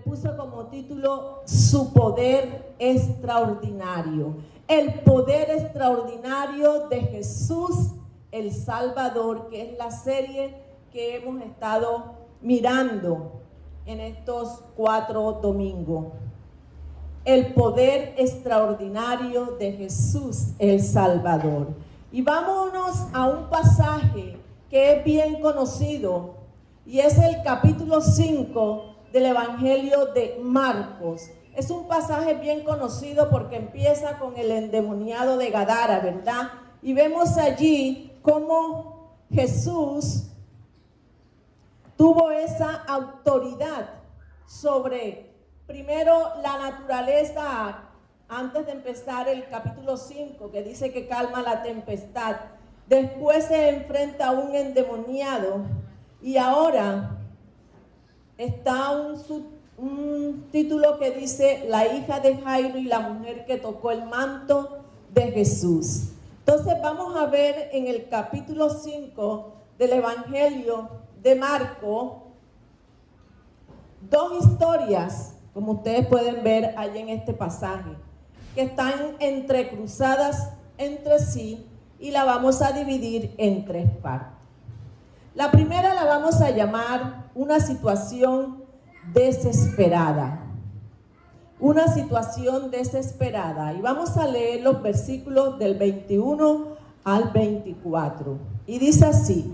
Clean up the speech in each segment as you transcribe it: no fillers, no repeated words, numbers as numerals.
puso como título Su poder extraordinario. El poder extraordinario de Jesús el Salvador, que es la serie que hemos estado mirando en estos 4 domingos. El poder extraordinario de Jesús el Salvador. Y vámonos a un pasaje que es bien conocido, y es el capítulo 5 del Evangelio de Marcos. Es un pasaje bien conocido porque empieza con el endemoniado de Gadara, ¿verdad? Y vemos allí cómo Jesús tuvo esa autoridad sobre, primero, la naturaleza, antes de empezar el capítulo 5, que dice que calma la tempestad. Después se enfrenta a un endemoniado y ahora está un título que dice la hija de Jairo y la mujer que tocó el manto de Jesús. Entonces vamos a ver en el capítulo 5 del Evangelio de Marcos 2 historias, como ustedes pueden ver allí en este pasaje, que están entrecruzadas entre sí y la vamos a dividir en 3 partes. La primera la vamos a llamar una situación desesperada. Una situación desesperada. Y vamos a leer los versículos del 21 al 24. Y dice así: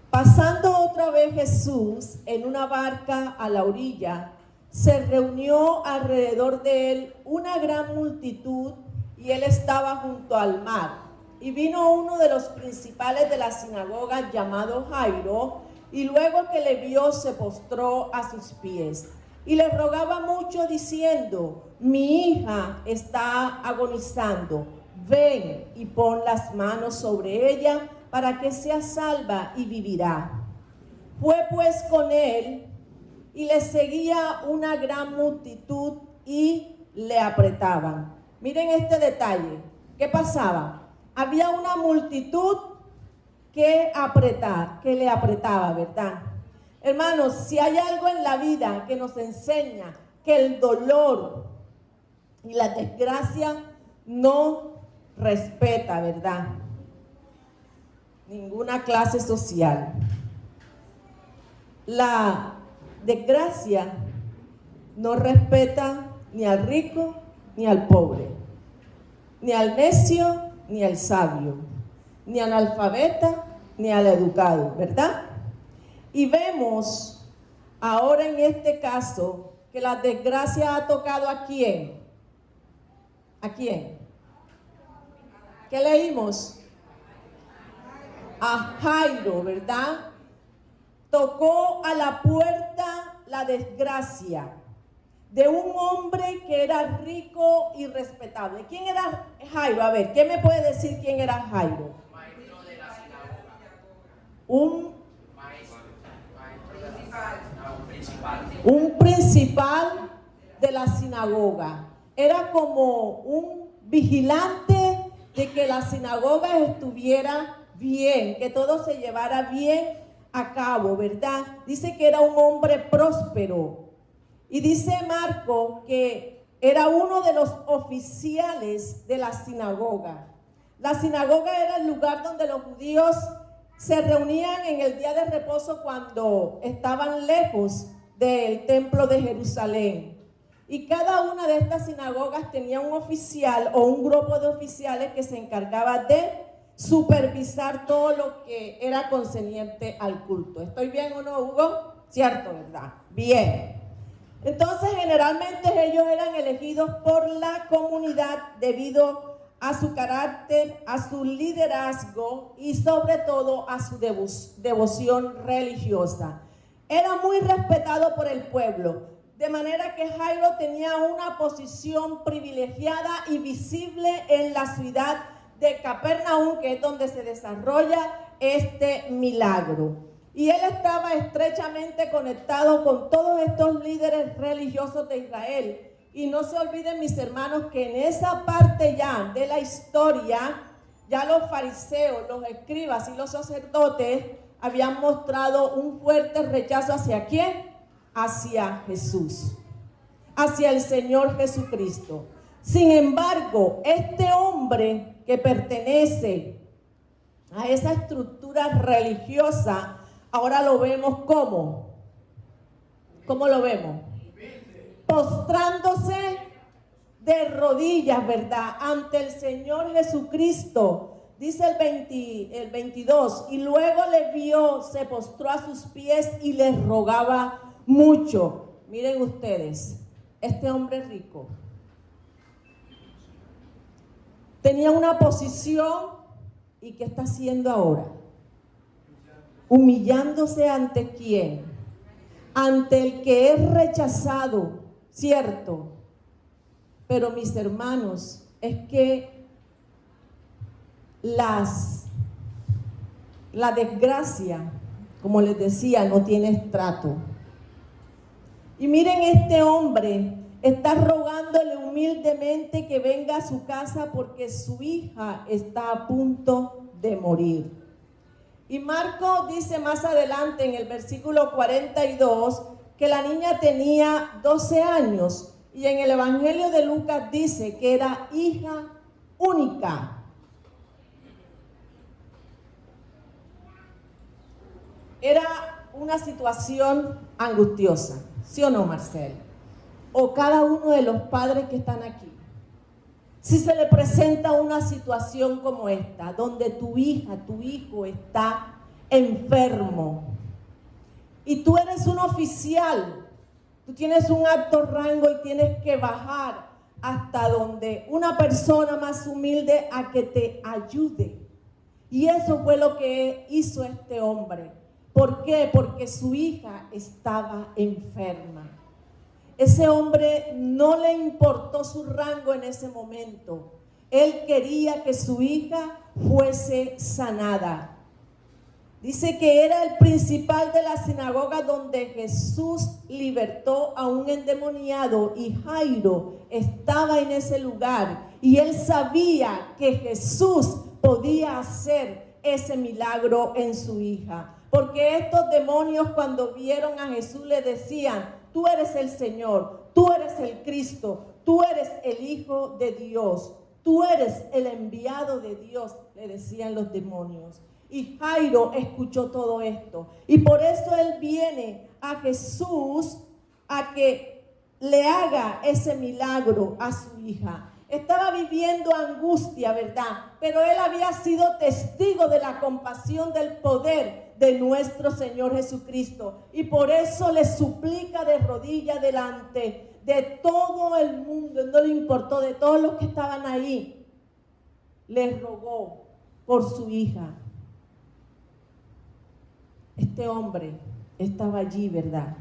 pasando otra vez Jesús en una barca a la orilla, se reunió alrededor de él una gran multitud y él estaba junto al mar. Y vino uno de los principales de la sinagoga llamado Jairo, y luego que le vio se postró a sus pies y le rogaba mucho diciendo: mi hija está agonizando, ven y pon las manos sobre ella para que sea salva y vivirá. Fue pues con él y le seguía una gran multitud y le apretaban. Miren este detalle. ¿Qué pasaba? Había una multitud que le apretaba, ¿verdad? Hermanos, si hay algo en la vida que nos enseña que el dolor y la desgracia no respeta, ¿verdad?, ninguna clase social. La desgracia no respeta ni al rico ni al pobre, ni al necio ni al sabio, ni al analfabeta ni al educado, ¿verdad? Y vemos ahora en este caso que la desgracia ha tocado ¿a quién? ¿A quién? ¿Qué leímos? A Jairo, ¿verdad? Tocó a la puerta la desgracia de un hombre que era rico y respetable. ¿Quién era Jairo? A ver, ¿quién me puede decir quién era Jairo? Maestro de la sinagoga. Un principal de la sinagoga. Era como un vigilante de que la sinagoga estuviera bien, que todo se llevara bien a cabo, ¿verdad? Dice que era un hombre próspero. Y dice Marco que era uno de los oficiales de la sinagoga. La sinagoga era el lugar donde los judíos se reunían en el día de reposo cuando estaban lejos del templo de Jerusalén. Y cada una de estas sinagogas tenía un oficial o un grupo de oficiales que se encargaba de supervisar todo lo que era concerniente al culto. ¿Estoy bien o no, Hugo? ¿Cierto, verdad? Bien. Entonces, generalmente ellos eran elegidos por la comunidad debido a su carácter, a su liderazgo y sobre todo a su devoción religiosa. Era muy respetado por el pueblo, de manera que Jairo tenía una posición privilegiada y visible en la ciudad de Capernaum, que es donde se desarrolla este milagro. Y él estaba estrechamente conectado con todos estos líderes religiosos de Israel. Y no se olviden, mis hermanos, que en esa parte ya de la historia, ya los fariseos, los escribas y los sacerdotes habían mostrado un fuerte rechazo ¿hacia quién? Hacia Jesús. hacia el Señor Jesucristo. Sin embargo, este hombre que pertenece a esa estructura religiosa, ahora lo vemos como, ¿cómo lo vemos? Postrándose de rodillas, ¿verdad? Ante el Señor Jesucristo. Dice el 22, y luego le vio, se postró a sus pies y le rogaba mucho. Miren ustedes, este hombre rico tenía una posición, ¿y qué está haciendo ahora? Humillándose ante quién, ante el que es rechazado, cierto. Pero mis hermanos, es que la desgracia, como les decía, no tiene estrato. Y miren, este hombre está rogándole humildemente que venga a su casa porque su hija está a punto de morir. Y Marcos dice más adelante en el versículo 42 que la niña tenía 12 años y en el Evangelio de Lucas dice que era hija única. Era una situación angustiosa, ¿sí o no, Marcel? O cada uno de los padres que están aquí. Si se le presenta una situación como esta, donde tu hija, tu hijo está enfermo y tú eres un oficial, tú tienes un alto rango y tienes que bajar hasta donde una persona más humilde a que te ayude. Y eso fue lo que hizo este hombre. ¿Por qué? Porque su hija estaba enferma. Ese hombre no le importó su rango en ese momento. Él quería que su hija fuese sanada. Dice que era el principal de la sinagoga donde Jesús libertó a un endemoniado y Jairo estaba en ese lugar y él sabía que Jesús podía hacer ese milagro en su hija. Porque estos demonios cuando vieron a Jesús le decían: tú eres el Señor, tú eres el Cristo, tú eres el Hijo de Dios, tú eres el enviado de Dios, le decían los demonios. Y Jairo escuchó todo esto. Y por eso él viene a Jesús a que le haga ese milagro a su hija. Estaba viviendo angustia, ¿verdad? Pero él había sido testigo de la compasión, del poder de nuestro Señor Jesucristo. Y por eso le suplica de rodillas delante de todo el mundo, no le importó, de todos los que estaban ahí. Le rogó por su hija. Este hombre estaba allí, ¿verdad?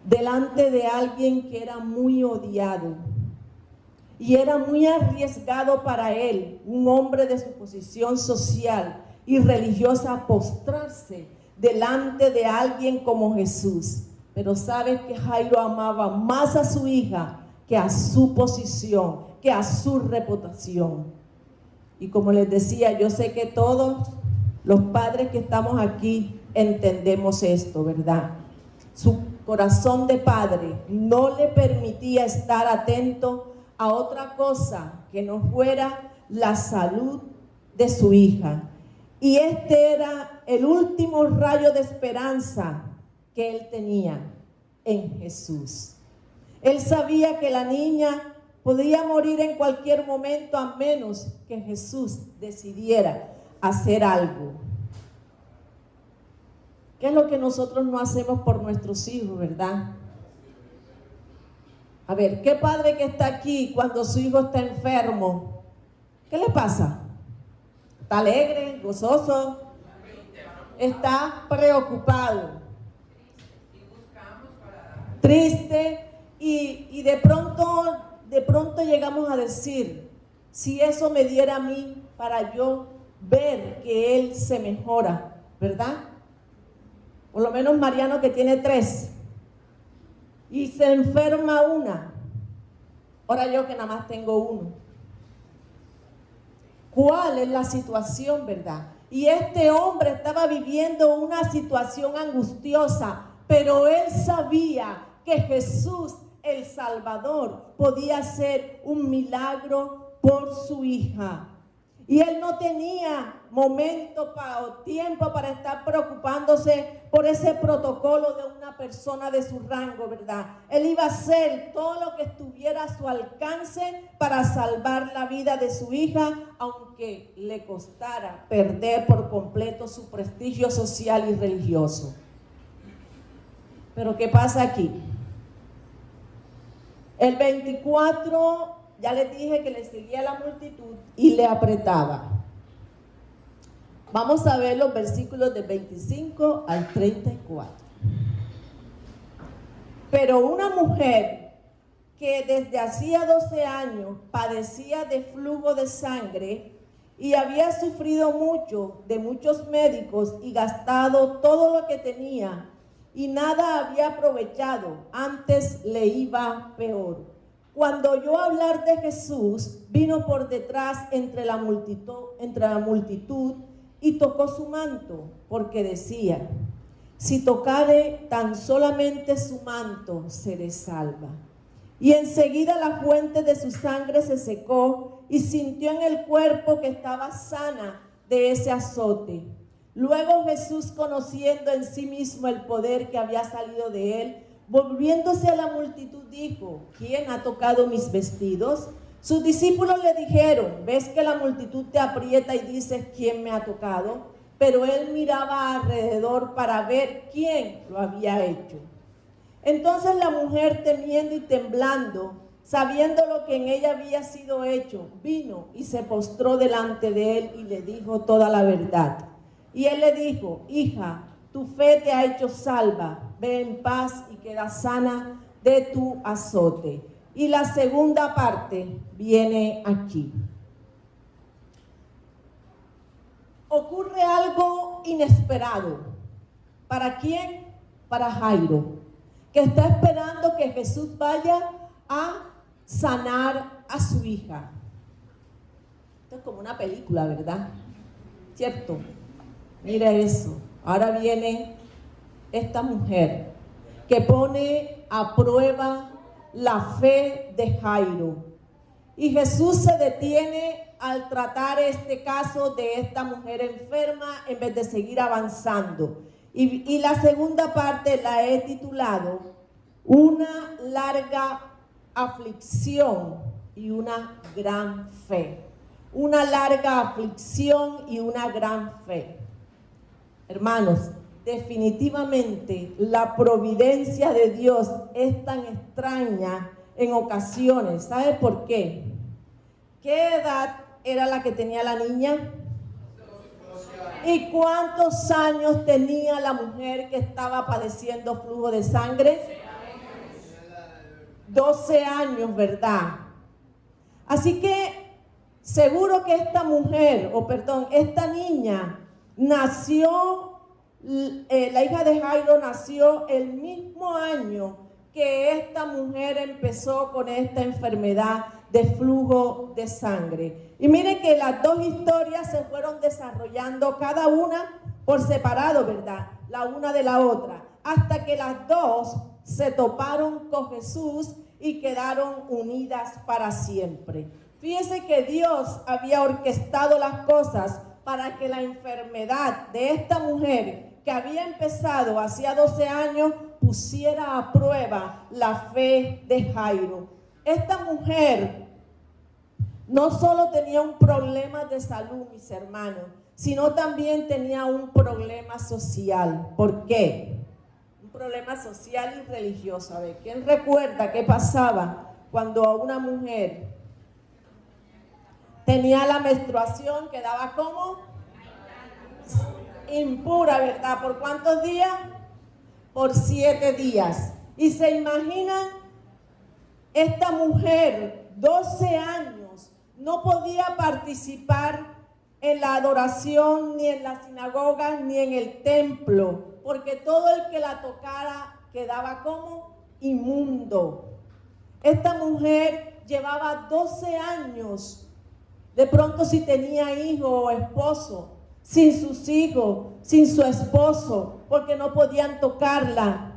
Delante de alguien que era muy odiado. Y era muy arriesgado para él, un hombre de su posición social y religiosa, postrarse delante de alguien como Jesús. Pero sabes que Jairo amaba más a su hija que a su posición, que a su reputación. Y como les decía, yo sé que todos los padres que estamos aquí entendemos esto, ¿verdad? Su corazón de padre no le permitía estar atento a otra cosa que no fuera la salud de su hija. Y este era el último rayo de esperanza que él tenía en Jesús. Él sabía que la niña podía morir en cualquier momento a menos que Jesús decidiera hacer algo. ¿Qué es lo que nosotros no hacemos por nuestros hijos, verdad? A ver, ¿qué padre que está aquí cuando su hijo está enfermo? ¿Qué le pasa? ¿Está alegre, gozoso? ¿Está preocupado? Triste. Y de pronto llegamos a decir, si eso me diera a mí para yo ver que él se mejora, ¿verdad? Por lo menos Mariano, que tiene 3. Y se enferma una. Ahora yo que nada más tengo 1. ¿Cuál es la situación, verdad? Y este hombre estaba viviendo una situación angustiosa, pero él sabía que Jesús, el Salvador, podía hacer un milagro por su hija. Y él no tenía momento o tiempo para estar preocupándose por ese protocolo de una persona de su rango, ¿verdad? Él iba a hacer todo lo que estuviera a su alcance para salvar la vida de su hija, aunque le costara perder por completo su prestigio social y religioso. Pero ¿qué pasa aquí? El 24, ya les dije que le seguía la multitud y le apretaba. Vamos a ver los versículos del 25 al 34. Pero una mujer que desde hacía 12 años padecía de flujo de sangre y había sufrido mucho de muchos médicos y gastado todo lo que tenía y nada había aprovechado, antes le iba peor. Cuando oyó hablar de Jesús, vino por detrás entre la multitud y tocó su manto, porque decía: si tocare tan solamente su manto, seré salva. Y enseguida la fuente de su sangre se secó y sintió en el cuerpo que estaba sana de ese azote. Luego Jesús, conociendo en sí mismo el poder que había salido de él, volviéndose a la multitud, dijo: ¿quién ha tocado mis vestidos? Sus discípulos le dijeron: ¿ves que la multitud te aprieta y dices: ¿quién me ha tocado? Pero él miraba alrededor para ver quién lo había hecho. Entonces la mujer, temiendo y temblando, sabiendo lo que en ella había sido hecho, vino y se postró delante de él y le dijo toda la verdad. Y él le dijo: hija, tu fe te ha hecho salva, ve en paz y queda sana de tu azote. Y la segunda parte viene aquí. Ocurre algo inesperado. ¿Para quién? Para Jairo, que está esperando que Jesús vaya a sanar a su hija. Esto es como una película, ¿verdad? ¿Cierto? Mira eso. Ahora viene esta mujer que pone a prueba la fe de Jairo. Y Jesús se detiene al tratar este caso de esta mujer enferma en vez de seguir avanzando. Y la segunda parte la he titulado: una larga aflicción y una gran fe. Una larga aflicción y una gran fe. Hermanos, definitivamente la providencia de Dios es tan extraña en ocasiones. ¿Sabe por qué? ¿Qué edad era la que tenía la niña? ¿Y cuántos años tenía la mujer que estaba padeciendo flujo de sangre? 12 años, ¿verdad? Así que seguro que esta niña nació, la hija de Jairo nació el mismo año que esta mujer empezó con esta enfermedad de flujo de sangre. Y miren que las dos historias se fueron desarrollando cada una por separado, ¿verdad? La una de la otra, hasta que las dos se toparon con Jesús y quedaron unidas para siempre. Fíjense que Dios había orquestado las cosas para que la enfermedad de esta mujer, que había empezado hacía 12 años, pusiera a prueba la fe de Jairo. Esta mujer no solo tenía un problema de salud, mis hermanos, sino también tenía un problema social. ¿Por qué? Un problema social y religioso. A ver, ¿quién recuerda qué pasaba cuando a una mujer tenía la menstruación? Quedaba como impura, ¿verdad? ¿Por cuántos días? Por 7 días. Y se imaginan, esta mujer, 12 años, no podía participar en la adoración, ni en la sinagoga, ni en el templo, porque todo el que la tocara quedaba como inmundo. Esta mujer llevaba 12 años, de pronto si tenía hijo o esposo, sin sus hijos, sin su esposo, porque no podían tocarla.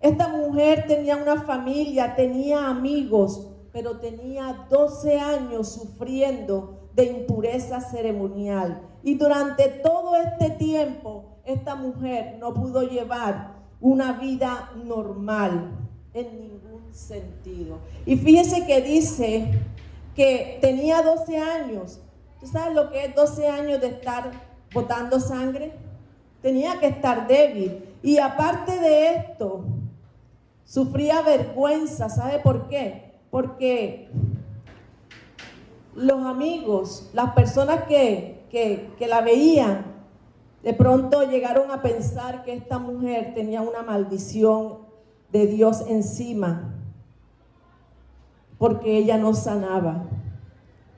Esta mujer tenía una familia, tenía amigos, pero tenía 12 años sufriendo de impureza ceremonial. Y durante todo este tiempo, esta mujer no pudo llevar una vida normal en ningún sentido. Y fíjese que dice que tenía 12 años. ¿Tú sabes lo que es 12 años de estar botando sangre? Tenía que estar débil. Y aparte de esto, sufría vergüenza. ¿Sabe por qué? Porque los amigos, las personas que la veían, de pronto llegaron a pensar que esta mujer tenía una maldición de Dios encima, porque ella no sanaba.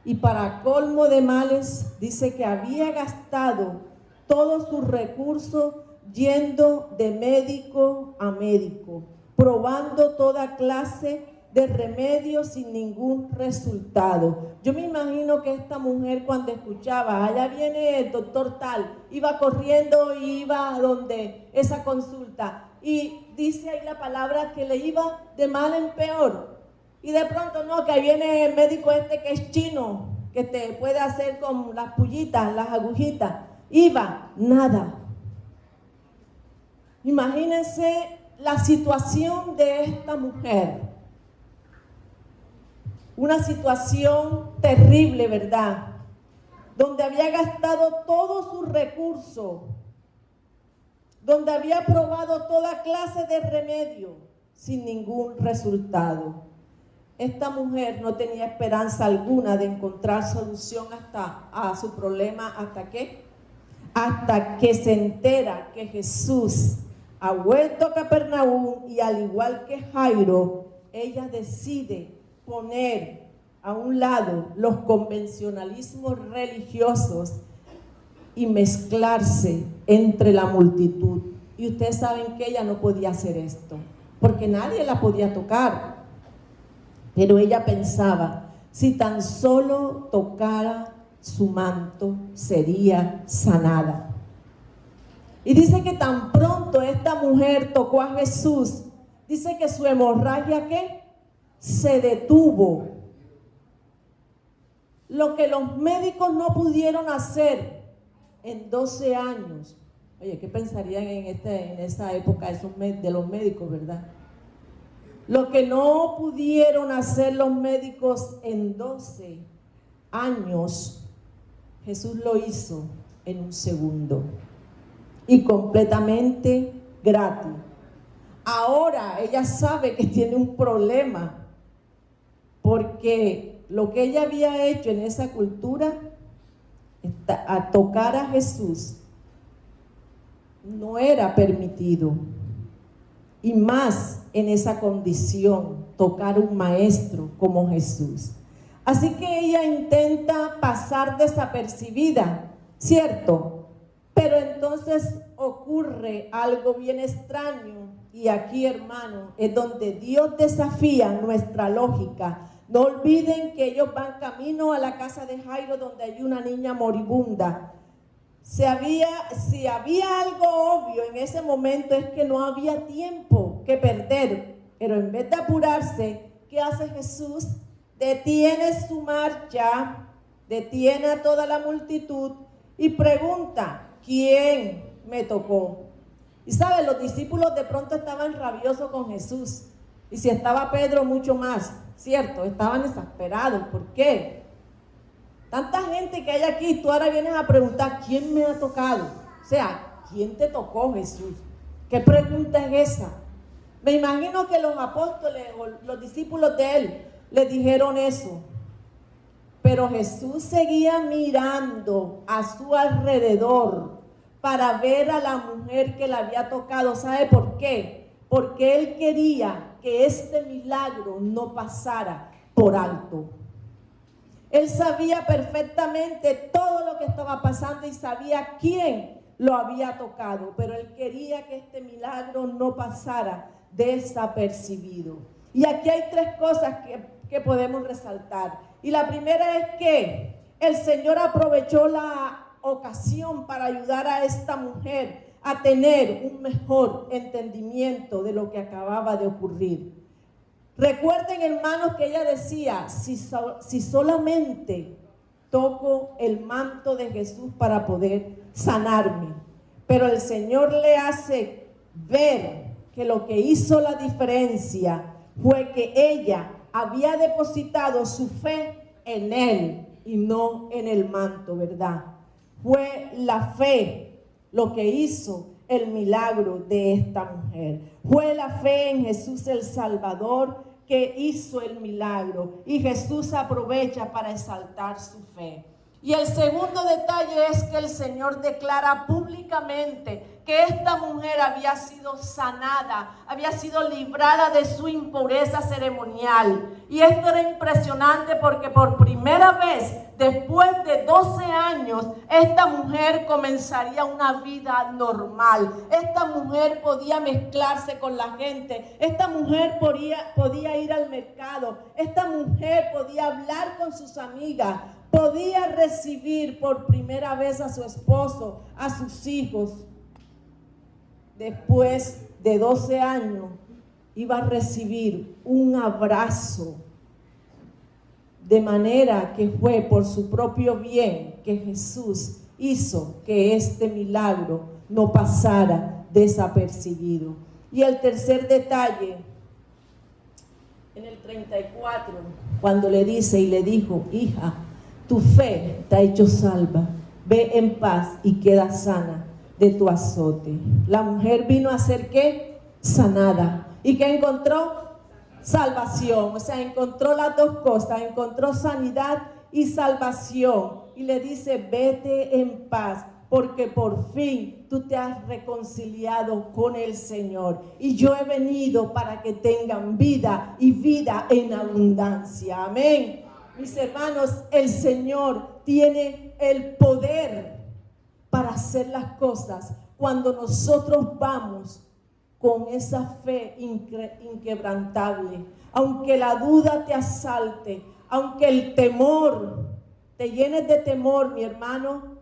Y para colmo de males, dice que había gastado todos sus recursos yendo de médico a médico, probando toda clase de remedios sin ningún resultado. Yo me imagino que esta mujer, cuando escuchaba, allá viene el doctor tal, iba corriendo y iba a donde esa consulta, y dice ahí la palabra que le iba de mal en peor. Y de pronto no, que ahí viene el médico este que es chino, que te puede hacer con las pullitas, las agujitas. Iba, nada. Imagínense la situación de esta mujer. Una situación terrible, ¿verdad? Donde había gastado todos sus recursos, donde había probado toda clase de remedio sin ningún resultado. Esta mujer no tenía esperanza alguna de encontrar solución a su problema. ¿Hasta qué? Hasta que se entera que Jesús ha vuelto a Capernaum, y al igual que Jairo, ella decide poner a un lado los convencionalismos religiosos y mezclarse entre la multitud. Y ustedes saben que ella no podía hacer esto, porque nadie la podía tocar. Pero ella pensaba, si tan solo tocara su manto, sería sanada. Y dice que tan pronto esta mujer tocó a Jesús, dice que su hemorragia, ¿qué? Se detuvo. Lo que los médicos no pudieron hacer en 12 años. Oye, ¿qué pensarían en esa época de los médicos, verdad? Lo que no pudieron hacer los médicos en 12 años, Jesús lo hizo en un segundo y completamente gratis. Ahora ella sabe que tiene un problema, porque lo que ella había hecho en esa cultura, a tocar a Jesús, no era permitido. Y más en esa condición, tocar un maestro como Jesús. Así que ella intenta pasar desapercibida, ¿cierto? Pero entonces ocurre algo bien extraño, y aquí, hermano, es donde Dios desafía nuestra lógica. No olviden que ellos van camino a la casa de Jairo, donde hay una niña moribunda. Si había algo obvio en ese momento, es que no había tiempo que perder. Pero en vez de apurarse, ¿qué hace Jesús? Detiene su marcha, detiene a toda la multitud y pregunta, ¿quién me tocó? Y saben, los discípulos de pronto estaban rabiosos con Jesús. Y si estaba Pedro, mucho más, ¿cierto? Estaban exasperados. ¿Por qué? Tanta gente que hay aquí, tú ahora vienes a preguntar, ¿quién me ha tocado? O sea, ¿quién te tocó, Jesús? ¿Qué pregunta es esa? Me imagino que los apóstoles o los discípulos de él le dijeron eso. Pero Jesús seguía mirando a su alrededor para ver a la mujer que le había tocado. ¿Sabe por qué? Porque él quería que este milagro no pasara por alto. Él sabía perfectamente todo lo que estaba pasando y sabía quién lo había tocado, pero él quería que este milagro no pasara desapercibido. Y aquí hay tres cosas que podemos resaltar. Y la primera es que el Señor aprovechó la ocasión para ayudar a esta mujer a tener un mejor entendimiento de lo que acababa de ocurrir. Recuerden, hermanos, que ella decía, si solamente toco el manto de Jesús para poder sanarme. Pero el Señor le hace ver que lo que hizo la diferencia fue que ella había depositado su fe en Él y no en el manto, ¿verdad? Fue la fe lo que hizo el milagro de esta mujer. Fue la fe en Jesús el Salvador que hizo el milagro, y Jesús aprovecha para exaltar su fe. Y el segundo detalle es que el Señor declara públicamente que esta mujer había sido sanada, había sido librada de su impureza ceremonial. Y esto era impresionante porque por primera vez, después de 12 años, esta mujer comenzaría una vida normal. Esta mujer podía mezclarse con la gente. Esta mujer podía ir al mercado. Esta mujer podía hablar con sus amigas. Podía recibir por primera vez a su esposo, a sus hijos. Después de 12 años, iba a recibir un abrazo. De manera que fue por su propio bien que Jesús hizo que este milagro no pasara desapercibido. Y el tercer detalle, en el 34, cuando le dice y le dijo, hija, tu fe te ha hecho salva, ve en paz y queda sana de tu azote. La mujer vino a ser ¿qué? Sanada. ¿Y qué encontró? Salvación. O sea, encontró las dos cosas, encontró sanidad y salvación. Y le dice, vete en paz, porque por fin tú te has reconciliado con el Señor. Y yo he venido para que tengan vida y vida en abundancia. Amén. Mis hermanos, el Señor tiene el poder para hacer las cosas cuando nosotros vamos con esa fe inquebrantable. Aunque la duda te asalte, aunque el temor, te llenes de temor, mi hermano,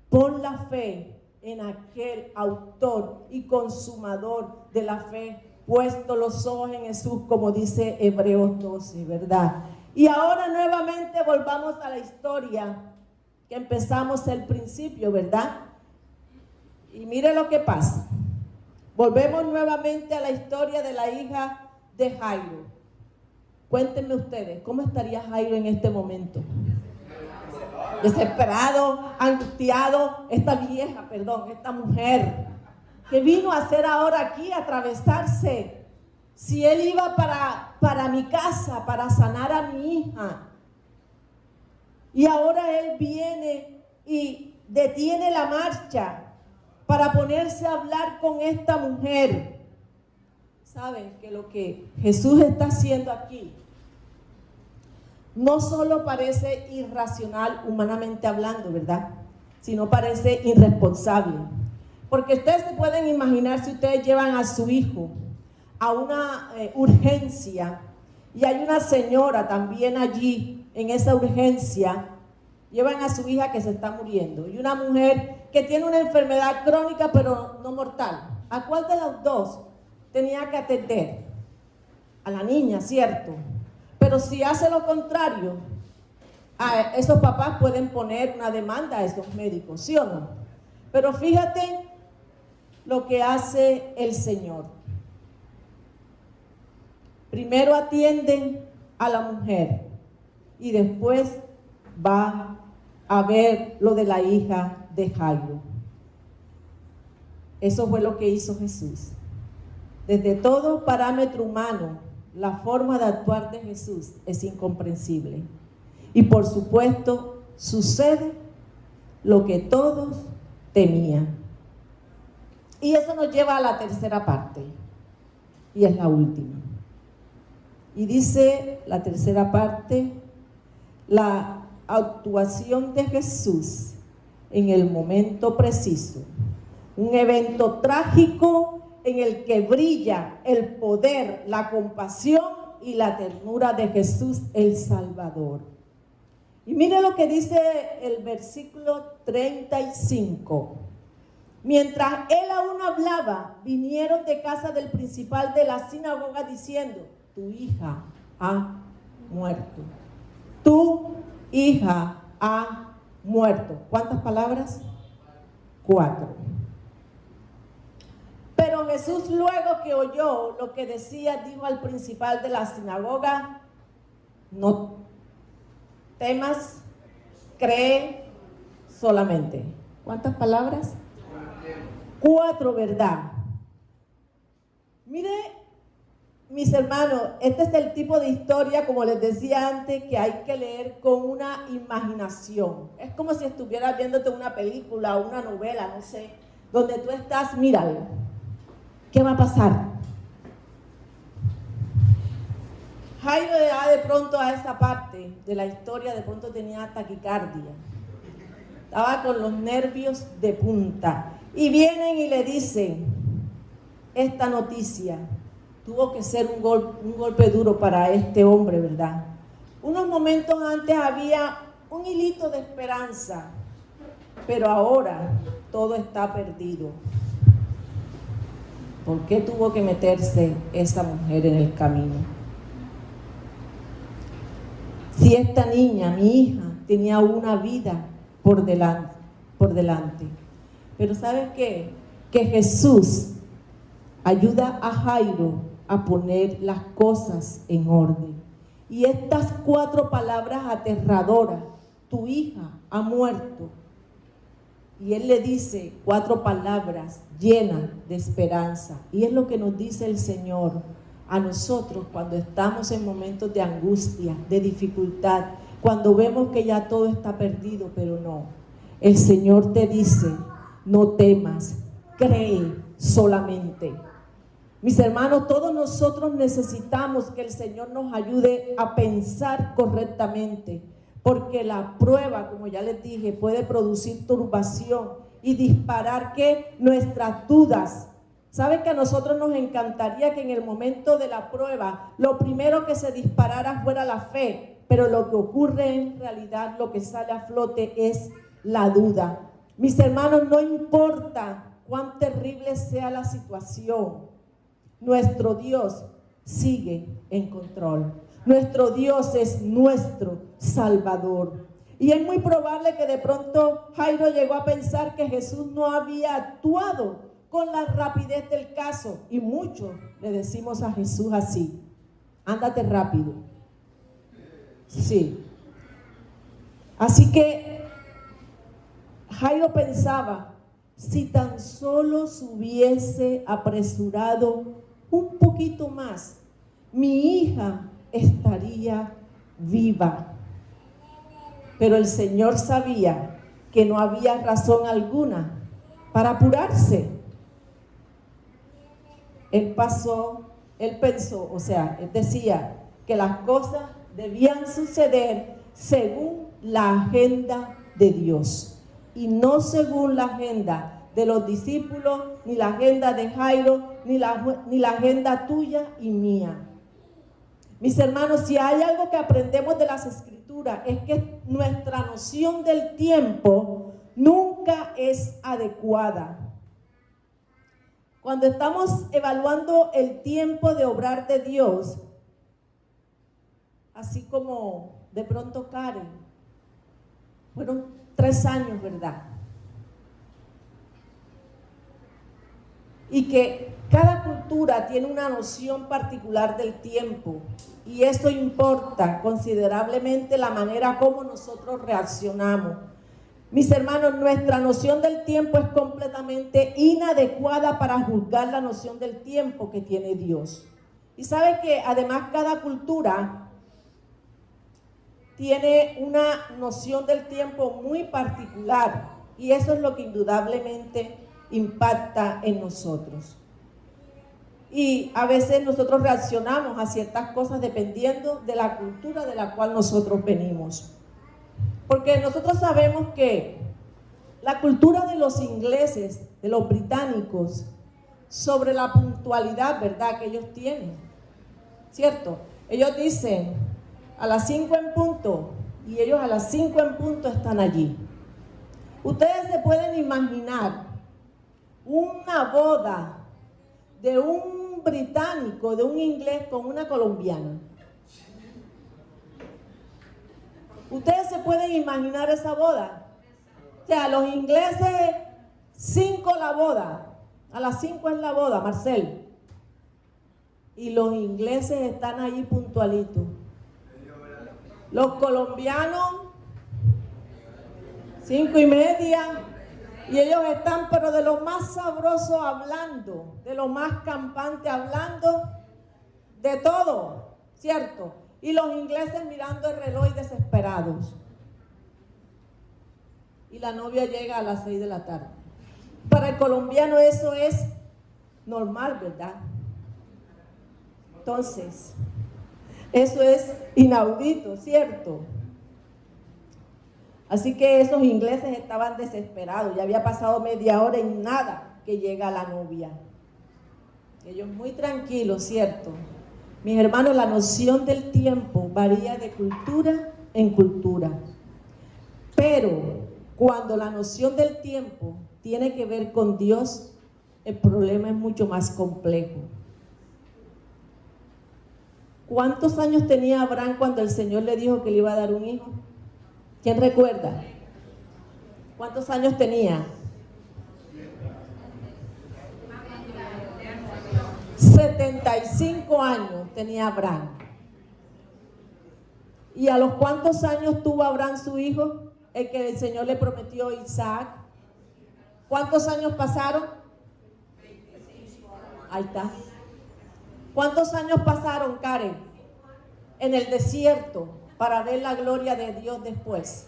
pon la fe en aquel autor y consumador de la fe, puesto los ojos en Jesús, como dice Hebreos 12, ¿verdad? Y ahora nuevamente volvamos a la historia que empezamos al principio, ¿verdad? Y mire lo que pasa. Volvemos nuevamente a la historia de la hija de Jairo. Cuéntenme ustedes, ¿cómo estaría Jairo en este momento? Desesperado, angustiado, esta mujer, ¿qué vino a hacer ahora aquí? Atravesarse. Si él iba para mi casa, para sanar a mi hija. Y ahora él viene y detiene la marcha para ponerse a hablar con esta mujer. Saben que lo que Jesús está haciendo aquí no solo parece irracional humanamente hablando, ¿verdad? Sino parece irresponsable. Porque ustedes se pueden imaginar si ustedes llevan a su hijo a una urgencia y hay una señora también allí en esa urgencia, llevan a su hija que se está muriendo y una mujer que tiene una enfermedad crónica pero no mortal. ¿A cuál de las dos tenía que atender? A la niña, ¿cierto? Pero si hace lo contrario, esos papás pueden poner una demanda a esos médicos, ¿sí o no? Pero fíjate lo que hace el Señor. Primero atienden a la mujer y después va a ver lo de la hija de Jairo. Eso fue lo que hizo Jesús. Desde todo parámetro humano, la forma de actuar de Jesús es incomprensible. Y por supuesto, sucede lo que todos temían. Y eso nos lleva a la tercera parte, y es la última. Y dice la tercera parte, la actuación de Jesús en el momento preciso. Un evento trágico en el que brilla el poder, la compasión y la ternura de Jesús el Salvador. Y mire lo que dice el versículo 35. Mientras él aún hablaba, vinieron de casa del principal de la sinagoga diciendo: tu hija ha muerto. Tu hija ha muerto. ¿Cuántas palabras? 4. Pero Jesús, luego que oyó lo que decía, dijo al principal de la sinagoga: no temas, cree solamente. ¿Cuántas palabras? 4, ¿verdad? Mire, mis hermanos, este es el tipo de historia, como les decía antes, que hay que leer con una imaginación. Es como si estuvieras viéndote una película o una novela, no sé, donde tú estás, míralo, ¿qué va a pasar? Jairo ya de pronto a esa parte de la historia, de pronto tenía taquicardia. Estaba con los nervios de punta. Y vienen y le dicen esta noticia. Tuvo que ser un golpe duro para este hombre, ¿verdad? Unos momentos antes había un hilito de esperanza, pero ahora todo está perdido. ¿Por qué tuvo que meterse esa mujer en el camino? Si esta niña, mi hija, tenía una vida por delante. Pero ¿sabes qué? Que Jesús ayuda a Jairo a poner las cosas en orden. Y estas 4 palabras aterradoras: tu hija ha muerto. Y él le dice 4 palabras llenas de esperanza. Y es lo que nos dice el Señor a nosotros cuando estamos en momentos de angustia, de dificultad, cuando vemos que ya todo está perdido, pero no. El Señor te dice: no temas, cree solamente. Mis hermanos, todos nosotros necesitamos que el Señor nos ayude a pensar correctamente, porque la prueba, como ya les dije, puede producir turbación y disparar ¿qué? Nuestras dudas. ¿Saben que a nosotros nos encantaría que en el momento de la prueba lo primero que se disparara fuera la fe? Pero lo que ocurre en realidad, lo que sale a flote es la duda. Mis hermanos, no importa cuán terrible sea la situación, nuestro Dios sigue en control. Nuestro Dios es nuestro Salvador. Y es muy probable que de pronto Jairo llegó a pensar que Jesús no había actuado con la rapidez del caso. Y muchos le decimos a Jesús así: ándate rápido. Sí. Así que Jairo pensaba: si tan solo se hubiese apresurado un poquito más, mi hija estaría viva. Pero el Señor sabía que no había razón alguna para apurarse. Él pensó, él decía que las cosas debían suceder según la agenda de Dios y no según la agenda de los discípulos, ni la agenda de Jairo, ni la agenda tuya y mía. Mis hermanos, si hay algo que aprendemos de las Escrituras es que nuestra noción del tiempo nunca es adecuada. Cuando estamos evaluando el tiempo de obrar de Dios, así como de pronto Karen, fueron 3 años, ¿verdad? Y que cada cultura tiene una noción particular del tiempo y esto importa considerablemente la manera como nosotros reaccionamos. Mis hermanos, nuestra noción del tiempo es completamente inadecuada para juzgar la noción del tiempo que tiene Dios. Y sabe que además cada cultura tiene una noción del tiempo muy particular y eso es lo que indudablemente impacta en nosotros. Y a veces nosotros reaccionamos a ciertas cosas dependiendo de la cultura de la cual nosotros venimos. Porque nosotros sabemos que la cultura de los ingleses, de los británicos, sobre la puntualidad, ¿verdad?, que ellos tienen, ¿cierto? Ellos dicen a las 5 en punto y ellos a las 5 en punto están allí. Ustedes se pueden imaginar una boda de un británico, de un inglés con una colombiana. Ustedes se pueden imaginar esa boda. O sea, los ingleses, 5 la boda. A las 5 es la boda, Marcel. Y los ingleses están allí puntualitos. Los colombianos, 5:30. Y ellos están, pero de lo más sabroso hablando, de lo más campante hablando, de todo, ¿cierto? Y los ingleses mirando el reloj y desesperados. Y la novia llega a las 6 de la tarde. Para el colombiano eso es normal, ¿verdad? Entonces, eso es inaudito, ¿cierto? Así que esos ingleses estaban desesperados. Ya había pasado media hora y nada que llega la novia. Ellos muy tranquilos, ¿cierto? Mis hermanos, la noción del tiempo varía de cultura en cultura. Pero cuando la noción del tiempo tiene que ver con Dios, el problema es mucho más complejo. ¿Cuántos años tenía Abraham cuando el Señor le dijo que le iba a dar un hijo? ¿Quién recuerda? ¿Cuántos años tenía? 75 años tenía Abraham. ¿Y a los cuántos años tuvo Abraham su hijo? El que el Señor le prometió, Isaac. ¿Cuántos años pasaron? Ahí está. ¿Cuántos años pasaron, Karen, en el desierto para ver la gloria de Dios después?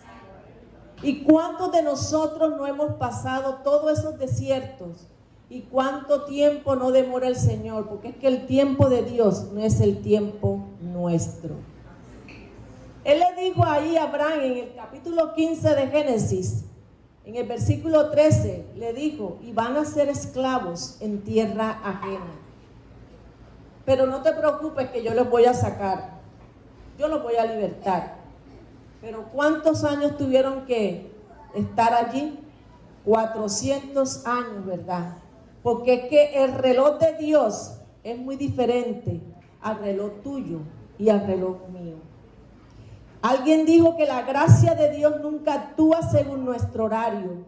¿Y cuántos de nosotros no hemos pasado todos esos desiertos? ¿Y cuánto tiempo no demora el Señor? Porque es que el tiempo de Dios no es el tiempo nuestro. Él le dijo ahí a Abraham en el capítulo 15 de Génesis, en el versículo 13, le dijo, y van a ser esclavos en tierra ajena. Pero no te preocupes que yo los voy a sacar, yo los voy a libertar. Pero ¿cuántos años tuvieron que estar allí? 400 años, ¿verdad? Porque es que el reloj de Dios es muy diferente al reloj tuyo y al reloj mío. Alguien dijo que la gracia de Dios nunca actúa según nuestro horario.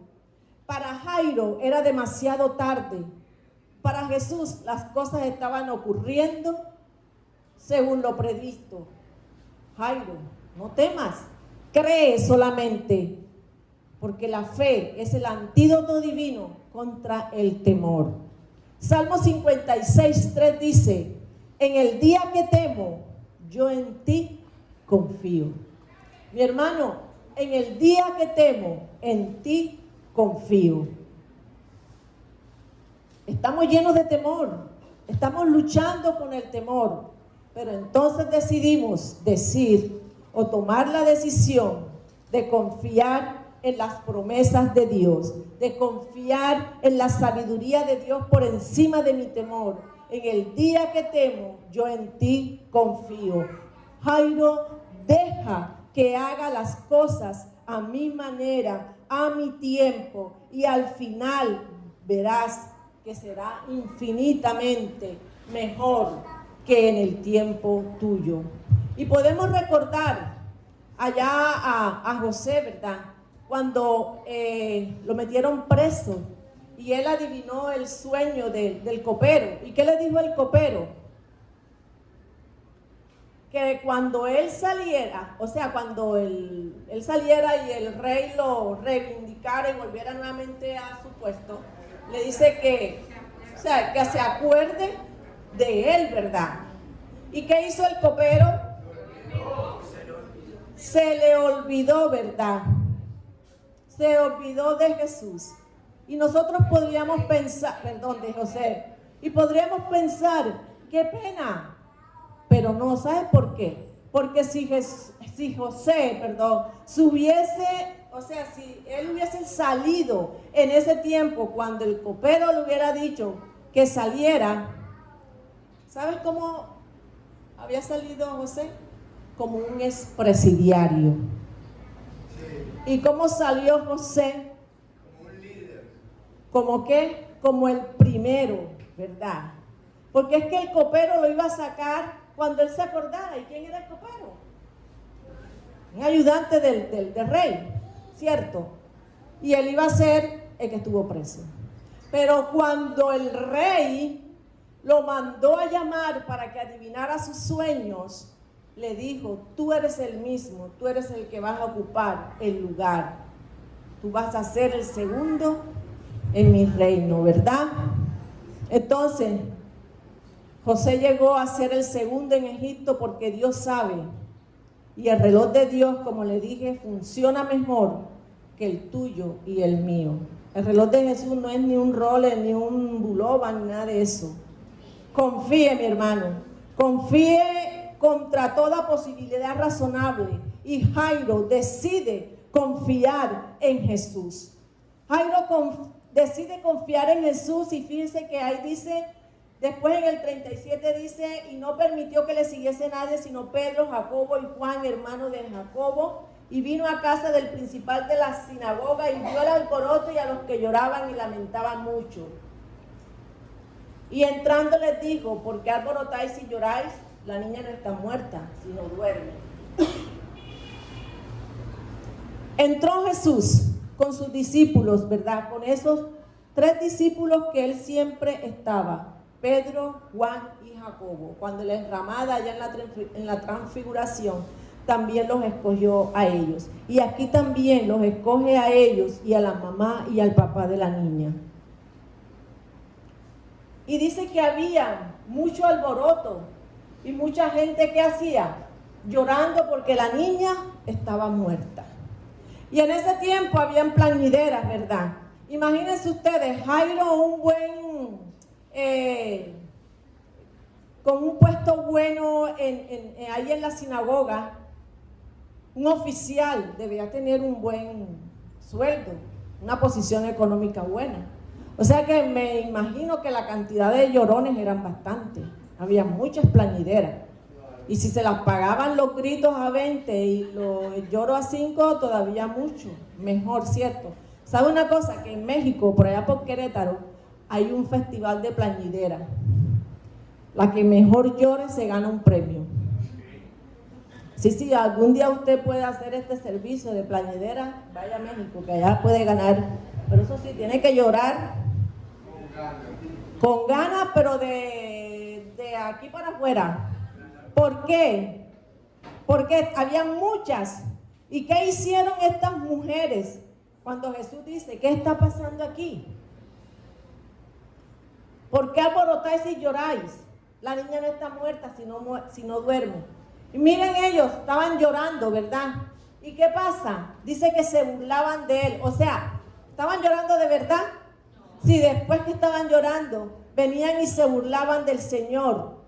Para Jairo era demasiado tarde. Para Jesús las cosas estaban ocurriendo según lo previsto. Jairo, no temas, cree solamente, porque la fe es el antídoto divino contra el temor. Salmo 56:3 dice, en el día que temo, yo en ti confío. Mi hermano, en el día que temo, en ti confío. Estamos llenos de temor, estamos luchando con el temor, pero entonces decidimos decir o tomar la decisión de confiar en las promesas de Dios, de confiar en la sabiduría de Dios por encima de mi temor. En el día que temo, yo en ti confío. Jairo, deja que haga las cosas a mi manera, a mi tiempo, y al final verás que será infinitamente mejor que en el tiempo tuyo. Y podemos recordar allá a José, ¿verdad? Cuando lo metieron preso y él adivinó el sueño del copero. ¿Y qué le dijo el copero? Que cuando él saliera, o sea, cuando él saliera y el rey lo reivindicara y volviera nuevamente a su puesto, le dice que, o sea, que se acuerde de él, ¿verdad? ¿Y qué hizo el copero? Se le olvidó, ¿verdad? Se olvidó de Jesús. Y nosotros podríamos pensar, perdón, de José, y podríamos pensar, qué pena. Pero no, ¿sabes por qué? Porque si José, si él hubiese salido en ese tiempo, cuando el copero le hubiera dicho que saliera, ¿sabes cómo había salido José? Como un expresidiario. ¿Y cómo salió José? Como un líder. ¿Cómo qué? como el primero, ¿verdad? Porque es que el copero lo iba a sacar cuando él se acordara. ¿Y quién era el copero? Un ayudante del rey, ¿cierto? Y él iba a ser el que estuvo preso. Pero cuando el rey lo mandó a llamar para que adivinara sus sueños, le dijo: tú eres el mismo, tú eres el que vas a ocupar el lugar. Tú vas a ser el segundo en mi reino, ¿verdad? Entonces, José llegó a ser el segundo en Egipto porque Dios sabe. Y el reloj de Dios, como le dije, funciona mejor que el tuyo y el mío. El reloj de Jesús no es ni un Rolex, ni un Bulova, ni nada de eso. Confíe, mi hermano. Confíe contra toda posibilidad razonable. Y Jairo decide confiar en Jesús. Jairo decide confiar en Jesús, y fíjense que ahí dice, después en el 37 dice: y no permitió que le siguiese nadie sino Pedro, Jacobo y Juan, hermano de Jacobo, y vino a casa del principal de la sinagoga y vio el alboroto y a los que lloraban y lamentaban mucho. Y entrando les dijo: ¿por qué alborotáis y lloráis? La niña no está muerta, sino duerme. Entró Jesús con sus discípulos, ¿verdad? Con esos 3 discípulos que él siempre estaba: Pedro, Juan y Jacobo. Cuando la enramada allá en la transfiguración, también los escogió a ellos. Y aquí también los escoge a ellos y a la mamá y al papá de la niña. Y dice que había mucho alboroto y mucha gente que hacía, llorando porque la niña estaba muerta. Y en ese tiempo habían plañideras, ¿verdad? Imagínense ustedes, Jairo, un buen, con un puesto bueno ahí en la sinagoga, un oficial debía tener un buen sueldo, una posición económica buena. O sea que me imagino que la cantidad de llorones eran bastantes, había muchas plañideras. Y si se las pagaban los gritos a 20 y los lloros a 5, todavía mucho mejor, ¿cierto? ¿Sabe una cosa? Que en México, por allá por Querétaro, hay un festival de plañidera. La que mejor llore se gana un premio. Sí, algún día usted puede hacer este servicio de plañidera, vaya a México, que allá puede ganar. Pero eso sí, tiene que llorar con ganas, pero de aquí para afuera. ¿Por qué? Porque había muchas. ¿Y qué hicieron estas mujeres cuando Jesús dice: ¿qué está pasando aquí? ¿Por qué alborotáis y lloráis? La niña no está muerta, sino duerme. Y miren, ellos estaban llorando, ¿verdad? ¿Y qué pasa? Dice que se burlaban de él. O sea, ¿estaban llorando de verdad? Sí, después que estaban llorando, venían y se burlaban del Señor.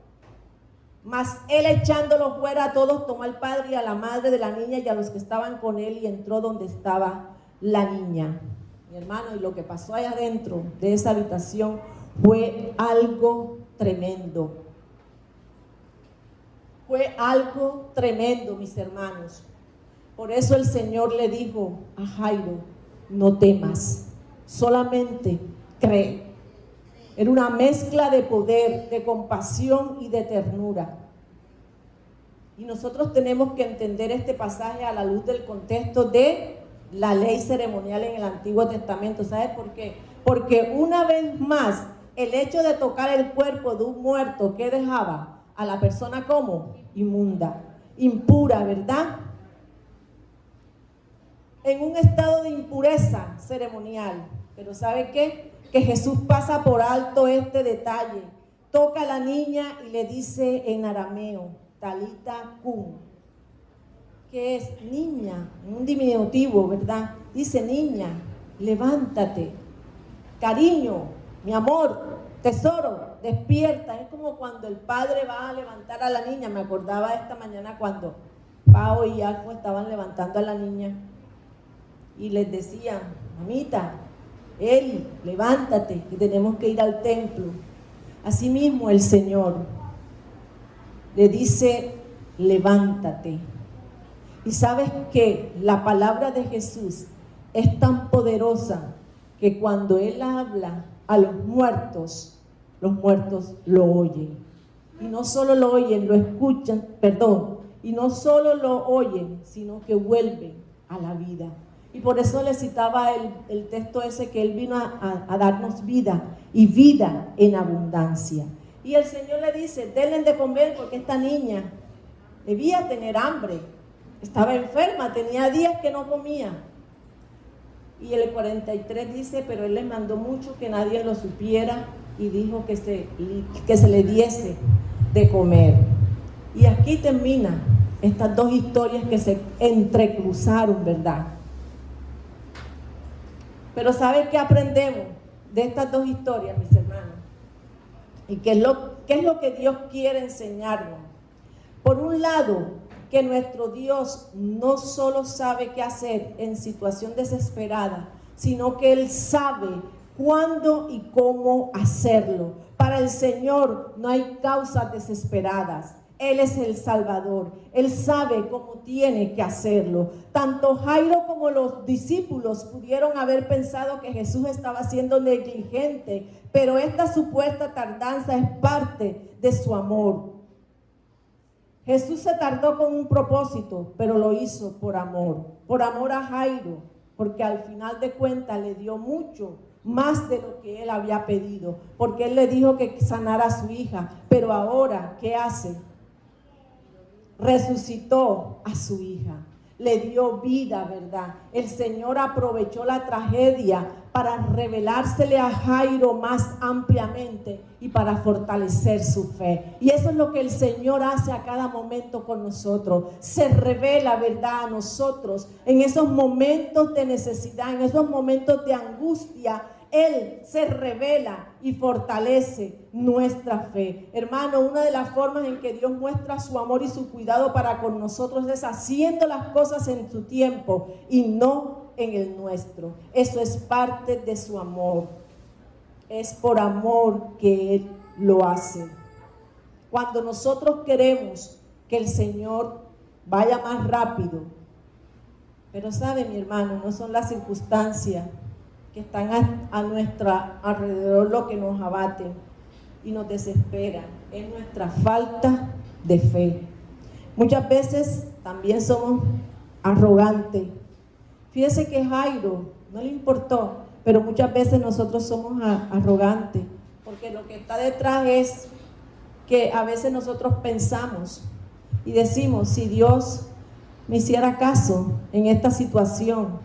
Mas él, echándolos fuera a todos, tomó al padre y a la madre de la niña y a los que estaban con él, y entró donde estaba la niña. Mi hermano, y lo que pasó allá adentro de esa habitación fue algo tremendo. Fue algo tremendo, mis hermanos. Por eso el Señor le dijo a Jairo: no temas, solamente cree. Era una mezcla de poder, de compasión y de ternura. Y nosotros tenemos que entender este pasaje a la luz del contexto de la ley ceremonial en el Antiguo Testamento. ¿Sabes por qué? Porque una vez más, el hecho de tocar el cuerpo de un muerto, ¿qué dejaba? A la persona como inmunda, impura, ¿verdad? En un estado de impureza ceremonial. Pero ¿sabe qué? Que Jesús pasa por alto este detalle. Toca a la niña y le dice en arameo: Talita cum, que es niña, un diminutivo, ¿verdad? Dice: niña, levántate, cariño, mi amor, tesoro, despierta. Es como cuando el padre va a levantar a la niña. Me acordaba esta mañana cuando Pao y Alfo estaban levantando a la niña y les decían: mamita, Eli, levántate, que tenemos que ir al templo. Asimismo el Señor le dice: levántate. Y sabes que la palabra de Jesús es tan poderosa que cuando Él habla, a los muertos lo oyen. Y no solo lo oyen, lo escuchan, y no solo lo oyen, sino que vuelven a la vida. Y por eso le citaba el texto ese, que Él vino a darnos vida, y vida en abundancia. Y el Señor le dice, denle de comer, porque esta niña debía tener hambre, estaba enferma, tenía días que no comía. Y el 43 dice, pero Él les mandó mucho que nadie lo supiera, y dijo que se le diese de comer. Y aquí termina estas dos historias que se entrecruzaron, ¿verdad? Pero ¿sabe qué aprendemos de estas dos historias, mis hermanos? ¿Y qué es lo que Dios quiere enseñarnos? Por un lado, que nuestro Dios no solo sabe qué hacer en situación desesperada, sino que Él sabe cuándo y cómo hacerlo. Para el Señor no hay causas desesperadas. Él es el Salvador. Él sabe cómo tiene que hacerlo. Tanto Jairo como los discípulos pudieron haber pensado que Jesús estaba siendo negligente, pero esta supuesta tardanza es parte de su amor. Jesús se tardó con un propósito, pero lo hizo por amor a Jairo, porque al final de cuentas le dio mucho más de lo que él había pedido, porque él le dijo que sanara a su hija, pero ahora, ¿qué hace? Resucitó a su hija, le dio vida, ¿verdad? El Señor aprovechó la tragedia para revelársele a Jairo más ampliamente y para fortalecer su fe. Y eso es lo que el Señor hace a cada momento con nosotros. Se revela, ¿verdad?, a nosotros en esos momentos de necesidad, en esos momentos de angustia. Él se revela y fortalece nuestra fe. Hermano, una de las formas en que Dios muestra su amor y su cuidado para con nosotros es haciendo las cosas en su tiempo y no en el nuestro. Eso es parte de su amor. Es por amor que Él lo hace. Cuando nosotros queremos que el Señor vaya más rápido, pero sabe, mi hermano, no son las circunstancias que están a nuestro alrededor lo que nos abaten y nos desesperan, es nuestra falta de fe. Muchas veces también somos arrogantes. Fíjese que Jairo no le importó, pero muchas veces nosotros somos arrogantes, porque lo que está detrás es que a veces nosotros pensamos y decimos, si Dios me hiciera caso en esta situación,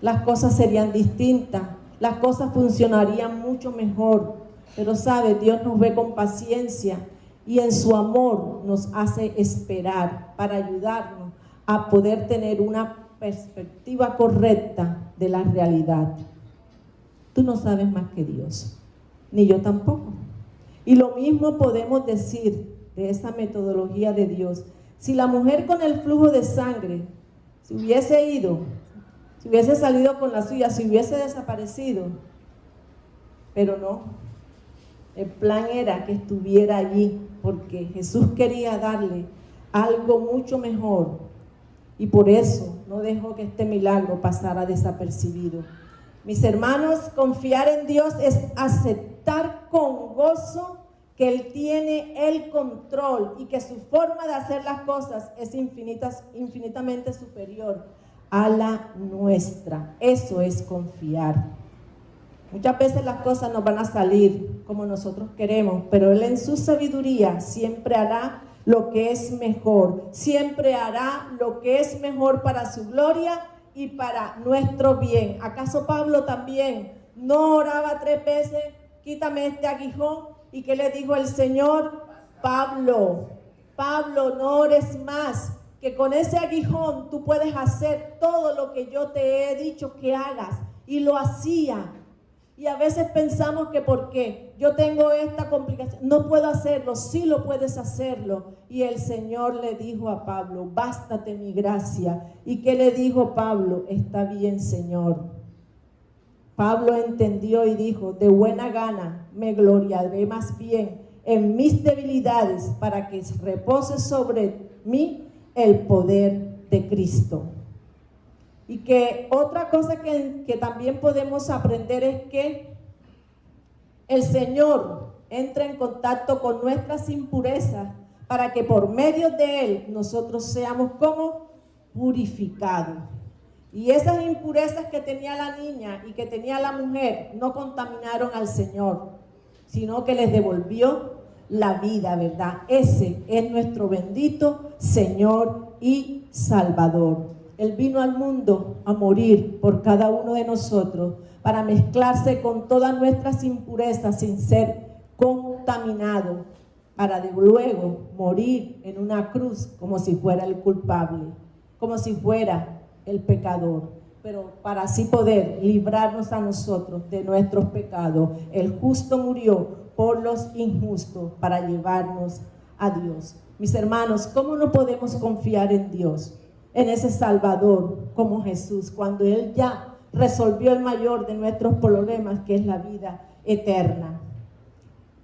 las cosas serían distintas, las cosas funcionarían mucho mejor. Pero sabe, Dios nos ve con paciencia y en su amor nos hace esperar para ayudarnos a poder tener una perspectiva correcta de la realidad. Tú no sabes más que Dios, ni yo tampoco. Y lo mismo podemos decir de esa metodología de Dios. Si la mujer con el flujo de sangre se hubiese ido, si hubiese salido con la suya, si hubiese desaparecido, pero no, el plan era que estuviera allí, porque Jesús quería darle algo mucho mejor, y por eso no dejó que este milagro pasara desapercibido. Mis hermanos, confiar en Dios es aceptar con gozo que Él tiene el control y que su forma de hacer las cosas es infinitamente superior a la nuestra. Eso es confiar. Muchas veces las cosas no van a salir como nosotros queremos, pero Él en su sabiduría siempre hará lo que es mejor, siempre hará lo que es mejor para su gloria y para nuestro bien. ¿Acaso Pablo también no oraba 3 veces? Quítame este aguijón. ¿Y qué le dijo el Señor? Pablo, no ores más, que con ese aguijón tú puedes hacer todo lo que yo te he dicho que hagas. Y lo hacía. Y a veces pensamos que porque yo tengo esta complicación, no puedo hacerlo. Sí lo puedes hacerlo. Y el Señor le dijo a Pablo, bástate mi gracia. ¿Y qué le dijo Pablo? Está bien, Señor. Pablo entendió y dijo, de buena gana me gloriaré más bien en mis debilidades para que repose sobre mí el poder de Cristo. Y que otra cosa que también podemos aprender es que el Señor entra en contacto con nuestras impurezas para que por medio de Él nosotros seamos como purificados. Y esas impurezas que tenía la niña y que tenía la mujer no contaminaron al Señor, sino que les devolvió la vida, ¿verdad? Ese es nuestro bendito Señor y Salvador. Él vino al mundo a morir por cada uno de nosotros para mezclarse con todas nuestras impurezas sin ser contaminado, para de luego morir en una cruz como si fuera el culpable, como si fuera el pecador, pero para así poder librarnos a nosotros de nuestros pecados. El justo murió por los injustos para llevarnos a Dios. Mis hermanos, ¿cómo no podemos confiar en Dios, en ese Salvador como Jesús, cuando Él ya resolvió el mayor de nuestros problemas, que es la vida eterna?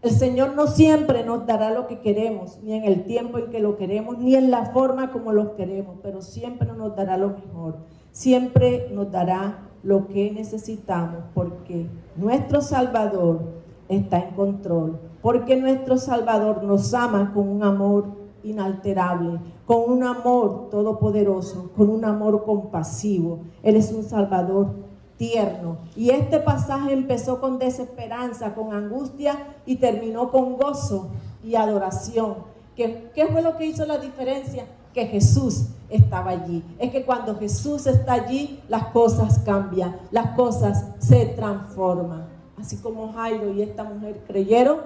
El Señor no siempre nos dará lo que queremos, ni en el tiempo en que lo queremos, ni en la forma como lo queremos, pero siempre nos dará lo mejor. Siempre nos dará lo que necesitamos, porque nuestro Salvador está en control, porque nuestro Salvador nos ama con un amor inalterable, con un amor todopoderoso, con un amor compasivo. Él es un Salvador tierno. Y este pasaje empezó con desesperanza, con angustia y terminó con gozo y adoración. ¿Qué fue lo que hizo la diferencia? Que Jesús estaba allí. Es que cuando Jesús está allí, las cosas cambian, las cosas se transforman. Así como Jairo y esta mujer creyeron,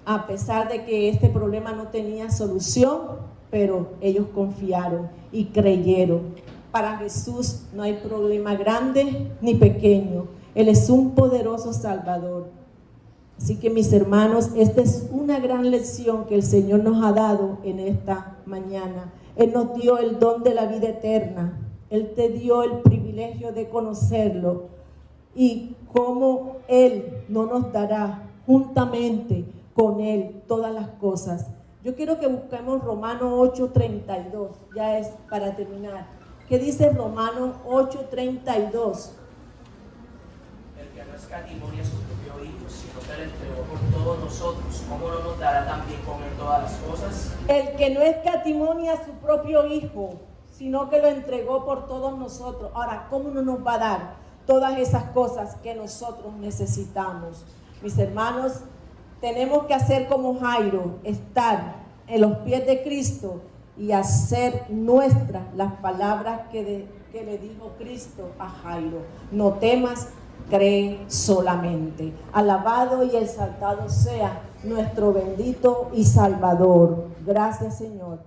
a pesar de que este problema no tenía solución, pero ellos confiaron y creyeron. Para Jesús no hay problema grande ni pequeño. Él es un poderoso Salvador. Así que, mis hermanos, esta es una gran lección que el Señor nos ha dado en esta mañana. Él nos dio el don de la vida eterna. Él te dio el privilegio de conocerlo. Y cómo Él no nos dará juntamente con Él todas las cosas. Yo quiero que busquemos Romanos 8:32. Ya es para terminar. ¿Qué dice Romanos 8:32? El que no escatimó ni a su propio Hijo, sino que le entregó por todos nosotros, ¿cómo no nos dará también con Él todas las cosas? El que no escatimó ni a su propio Hijo, sino que lo entregó por todos nosotros. Ahora, ¿cómo no nos va a dar todas esas cosas que nosotros necesitamos? Mis hermanos, tenemos que hacer como Jairo, estar en los pies de Cristo y hacer nuestras las palabras que le dijo Cristo a Jairo. No temas, cree solamente. Alabado y exaltado sea nuestro bendito y Salvador. Gracias, Señor.